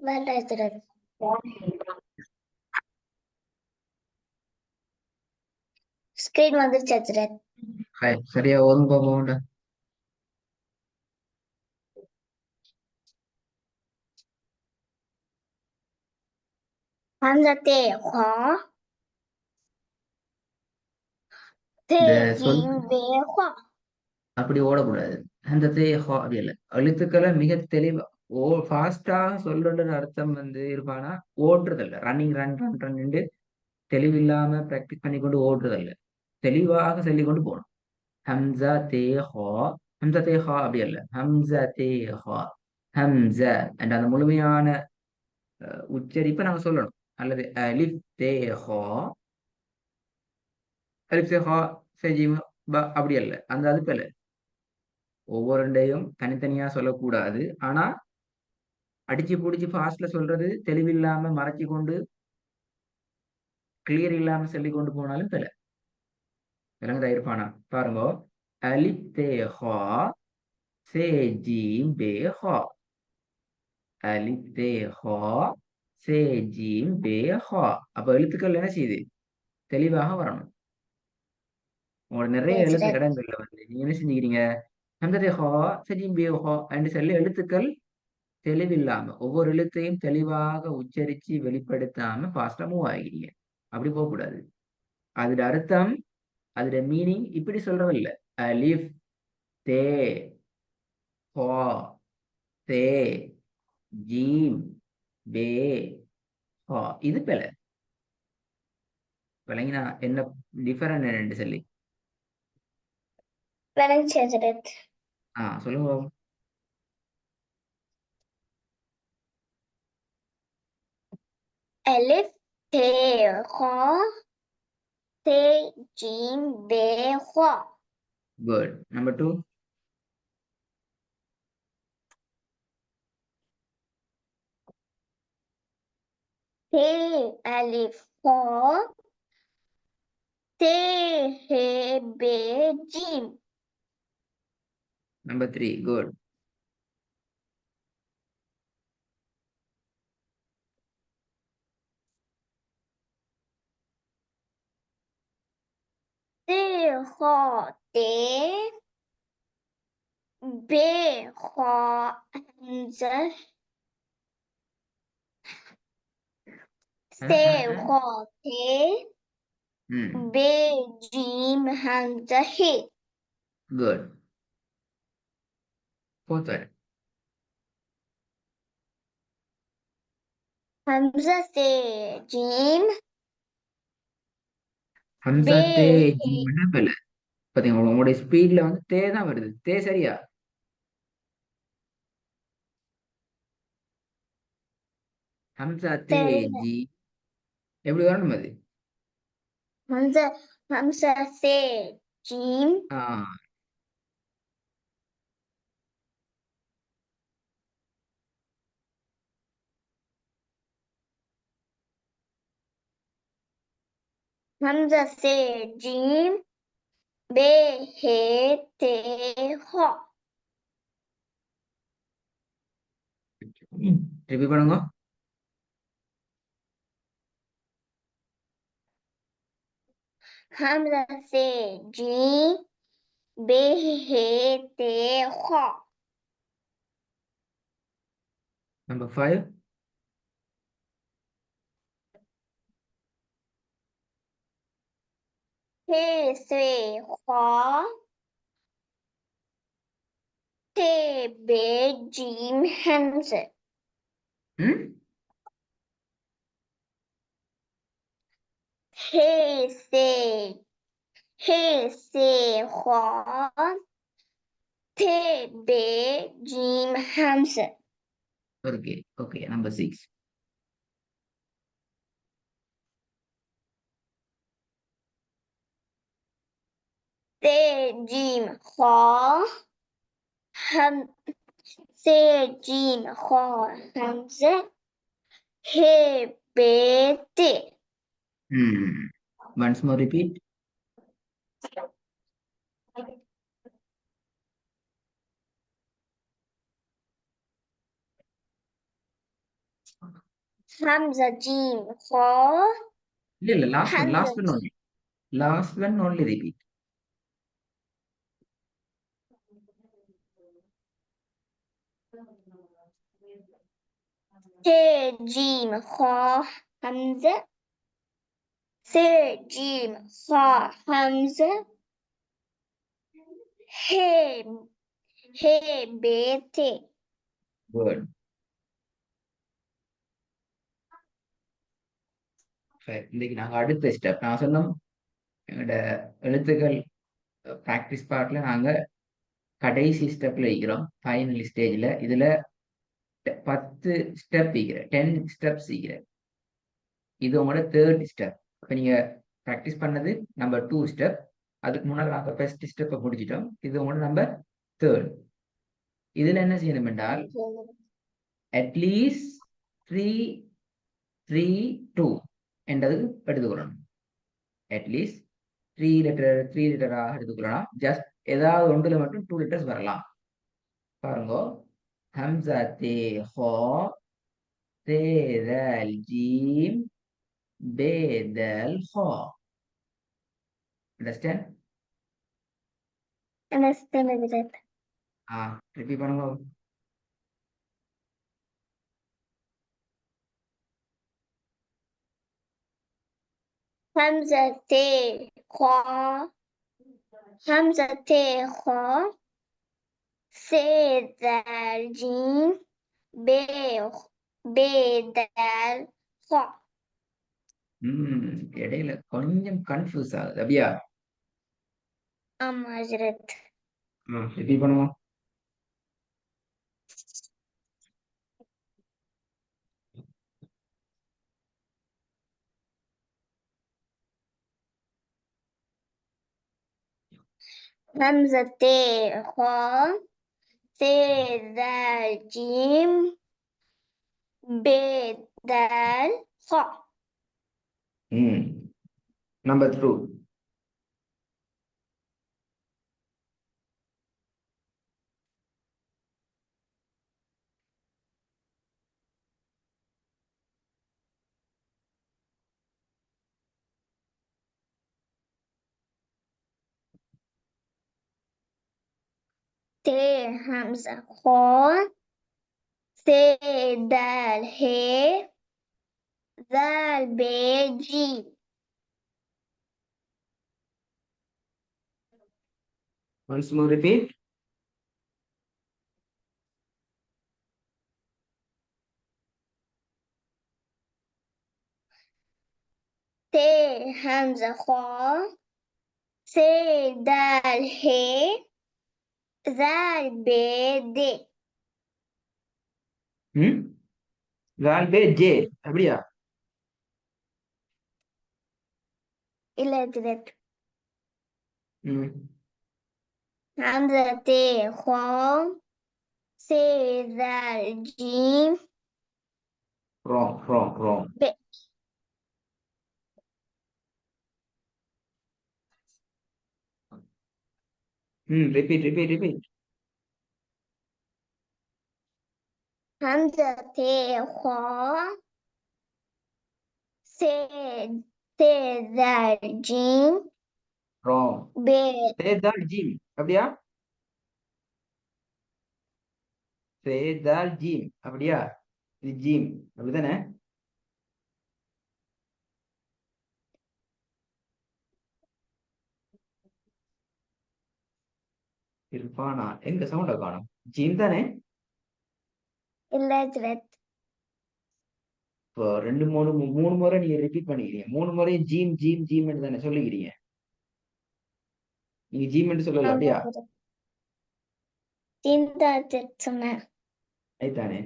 வேண்டாம் எடுத்துறது ஸ்கிரீன் வந்துருச்சு எடுத்துறது சரியா ஓதுங்க பாப்போம்டா. அந்த தே ஹா தே இந்த சொல் ஜிம் வே ஹா அப்படி ஓடக்கூடாது. அந்த அப்படி இல்லை, எழுத்துக்களை மிக தெளிவா ஃபாஸ்டாக சொல்றது அர்த்தம் இருப்பானா ஓடுறதில்ல. ரன்னிங் ரன் ரன் ரன் தெளிவில்லாம பிராக்டிஸ் பண்ணி கொண்டு ஓடுறதில்ல. தெளிவாக சொல்லிக் கொண்டு போகணும். ஹம்சா தே ஹா, ஹம்சா தே ஹா அப்படி அல்ல, ஹம்சா தே ஹா, ஹம்சா என்ற அந்த முழுமையான உச்சரிப்பை நாங்க சொல்லணும். அல்லது அலிஃப் தே ஹா, அலிஃப் தே ஹா செஜிம் ப அப்படி அல்ல, அந்த அதுக்கு அல்ல. ஒவ்வொருண்டையும் தனித்தனியா சொல்லக்கூடாது. ஆனா அடிச்சு பிடிச்சி ஃபாஸ்ட்ல சொல்றது தெளிவில்லாம மறைச்சு கொண்டு கிளியர் இல்லாம சொல்லி கொண்டு போனாலும் பிழை. விலங்குதா இருப்பானா பாருங்க. அலிஃப் தே ஹா சே ஜீம் பே ஹா, அலிஃப் தே ஹா சே ஜீம் பே ஹா. அப்ப எழுத்துக்கள் என்ன செய்யுது, தெளிவாக வரணும். உங்களோட நிறைய எழுத்து எடுத்துறது இடங்கள்ல நீங்க என்ன செஞ்சுக்கிறீங்க, ஹம்சதே ஹா சஜீம் பே ஹா என்று சொல்லி எழுத்துக்கள் தெளிவில்லாம ஒவ்வொரு எழுத்தையும் தெளிவாக உச்சரிச்சு வெளிப்படுத்தாம ஃபாஸ்டா மூவ் ஆகிறீங்க. அப்படி போகக்கூடாது. அதோட அர்த்தம், அதோட மீனிங் இப்படி சொல்றதில்ல. அலிஃப் தே ஹா தே ஜீம் பே ஹா, இது பிழை. விளங்கினா என்ன டிஃபரெண்ட் என்று சொல்லி. விளங்குச்சு எடுத்துறது சொல்லுங்க. அலிஃப் தே ஹா தே ஜிம் வே ஹா குட். நம்பர் 2. தே அலிஃப் ஹா தே ஹே பே ஜிம் நம்பர் 3. குட். தே ஹா தே பே ஹா ஹம்சா தே ஹா தே பே ஜிம் ஹம்சா ஹே குட். 4th one. ஹம்சா தே ஜிம் ஹம்சா பே தே ஹே ஜீம்னா பிழை. பாத்தீங்களா, உங்களுடைய ஸ்பீட்ல தே தான் வருது. தே சரியா? ஹம்சா தே தெரியல ஜி எப்படி வரணும் அது? ஹம்சா ஹம்சா தே ஜிம் ஆ ஹம்சா தே ஜிம் பே ஹே தே ஹா ரிப்பீட் பண்ணுங்க. ஹம்சா தே ஜிம் பே ஹே தே ஹா நம்பர் 5. ஹே ஸ்வே ஹா தே பே ஜிம் ஹம்சா ம் ஹே சே ஹே சே ஹா தே பே ஜிம் ஹம்சா ஓகே. ஓகே. நம்பர் 6. தே ஜிம் ஹா ஹம் தே ஜிம் ஹா ஹம்சா ஹே பே தே Once more repeat. Hamza Jim Kha இல்ல last one Hamza only. Last one only repeat. Te Jim Kha Hamza Se Jim Kha Hamza He He Be Te good. இன்னைக்கு நாங்க அடுத்த ஸ்டெப் நான் சொன்னோம் எங்களோட எழுத்துக்கள் ப்ராக்டிஸ் பார்ட்ல நாங்க கடைசி ஸ்டெப்ல இருக்கிறோம். ஃபைனல் ஸ்டேஜ்ல இதுல 10 ஸ்டெப் இருக்கிறேன், 10 ஸ்டெப்ஸ் இருக்கிறேன். இது உங்களோட தேர்ட் ஸ்டெப். இப்போ நீங்க ப்ராக்டிஸ் பண்ணது நம்பர் 2 ஸ்டெப். அதுக்கு முன்னாடி நாங்கள் ஃபர்ஸ்ட் ஸ்டெப்பை முடிச்சிட்டோம். இது உங்களோட நம்பர் தேர்ட். இதுல என்ன செய்யணும் என்றால் அட்லீஸ்ட் 3 3 2 என்றது எடுத்துக்கொள்ளணும். அட்லீஸ்ட் 3 லெட்டராக எடுத்துக்கொள்ளலாம். ஜஸ்ட் ஏதாவது ஒன்றுல மட்டும் 2 லெட்டர்ஸ் வரலாம். பாருங்க, ஹம்சா தே ஹோ தே தல் ஜீம் பே தல் ஹோ. அண்டர்ஸ்டாண்ட்? Understand it. ரிப்பீட் பண்ணுங்க. Hamza Te Kha Hamza Te Kha Se Dal Jim Be Be Dal Kha. இடையில கொஞ்சம் கன்ஃபியூஸ் ஆகுது அப்படியா? ஆமா ஹஜ்ரத். ரிப்பீட் பண்ணுவோம். Hamza Te Kha Se Dal Jim Be Dal Kha. Number 2. Te Hamza Kha Se Dal He Dal Be Jim. Once more repeat. Te Hamza Kha Se Dal He Dal Be De. Dal pay J அப்படியா? இல்ல ஹஜ்ரத். ம் Hamza Te Kha Se Dal Jim wrong. Be. repeat. Hamza Te Kha Se Dal Jim wrong. Be. சே தால் ஜீம் அப்படியா? சே தால் ஜீம் அப்படியா? இது ஜீம் அப்படிதானே? இருப்பானா எங்க சவுண்ட காணும்? ஜீம் தானே? இல்ல ஹஜ்ரத். இப்போ 3 முறை நீங்க ரிப்பீட் பண்ணிக்கிறீங்க. 3 முறையும் ஜீம் ஜீம் ஜீம் தானே சொல்லிக்கிறீங்க. நீங்க ஜீம் என்று சொல்லல ஆமா அப்படியா? ஹஜ்ரத். ஜீம் தான் ஹஜ்ரத் சொன்னேன். அதுதானே?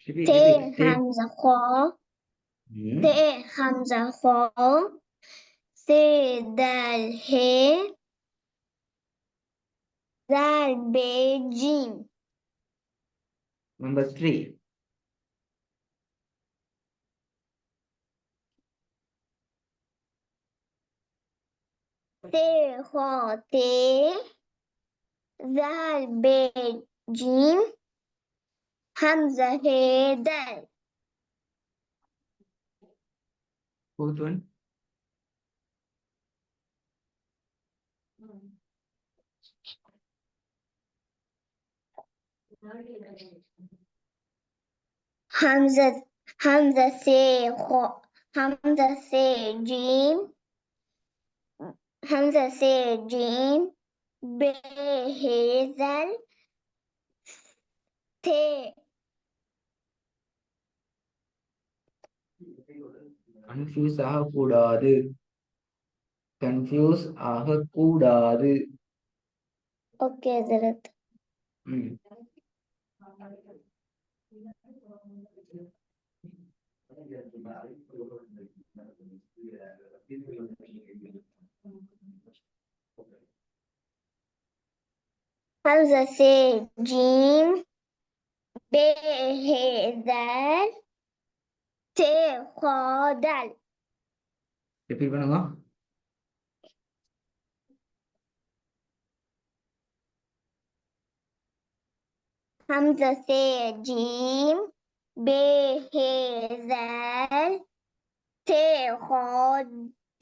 repeat. Te Hamza Kha Te Hamza Kha Se Dal He Dal Be Jim. Number 3. ت خ ت ذال ب جيم همزة ه دال Fourth one. همزة همزة س خ همزة س جيم همزة س جيم ب ه ذال ت confuse ஆகக்கூடாது. கன்ஃபியூஸ் ஆகக்கூடாது. اوكي زرت ம். همزة س جيم ب ه ذال ت خ دال ரிப்பீட் பண்ணுங்க. همزة س جيم ب ه ذال ت خ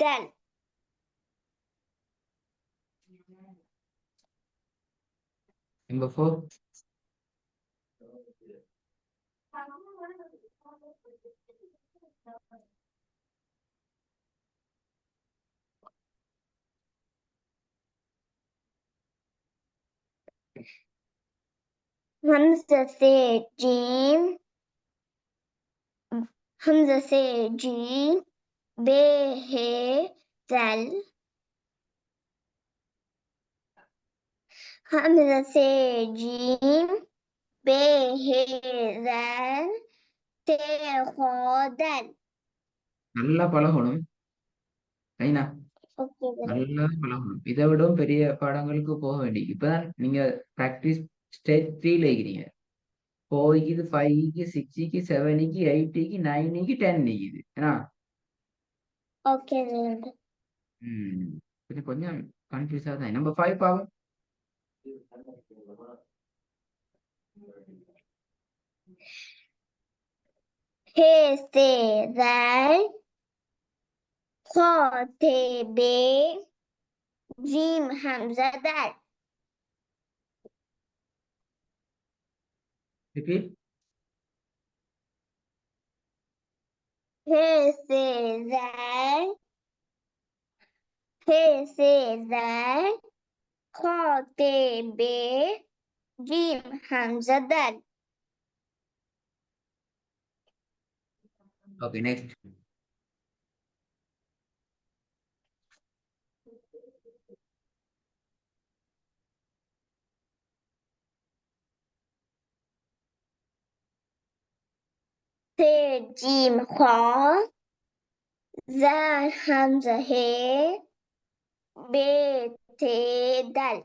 دال Number 4. همزة س جيم همزة س جيم ب ه ذال همزة س جيم ب ه ذال ت خ دال நல்லா பழகணும். ஐனா اوكي زرت நல்லா பழகணும். இதை விடவும் பெரிய பாடங்களுக்கு போக வேண்டி. இப்பதான் நீங்க பிராக்டிஸ் ஸ்டேஜ் 3ல இருக்கிறீங்க. 4க்கு 5க்கு 6க்கு 7க்கு 8க்கு 9க்கு 10 நிக்குது. ஏன்னா اوكي زرت இது கொஞ்சம் கன்ஃபியூஸா தான். நம்பர் 5 பாவம். ه س ذال خ ت ب جيم همزة دال ரிப்பீட். ه س ذال ه س ذال خ ت ب جيم همزة دال okay next. ت جيم خ ذال همزة ه ب ت دال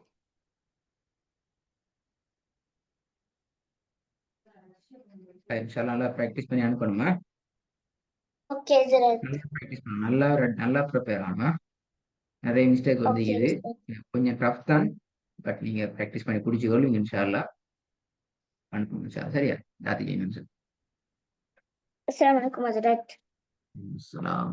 இன்ஷால்லா நல்லா ப்ராக்டிஸ் பண்ணி அனுப்பணுமா? اوكي زرت நல்லா ப்ராக்டிஸ் பண்ணணும். நல்லா நல்லா ப்ரிப்பேர் ஆகணும். நிறைய மிஸ்டேக் வந்து اوكي இது زرت கொஞ்சம் டஃப் தான். பட் நீங்க ப்ராக்டிஸ் பண்ணி பிடிச்சிக்கொள்ளுங்க இன்ஷால்லா. அனுப்புங்க இன்ஷால்லா. சரியா? ராத்திரி السلام عليكم زرت சலாம்.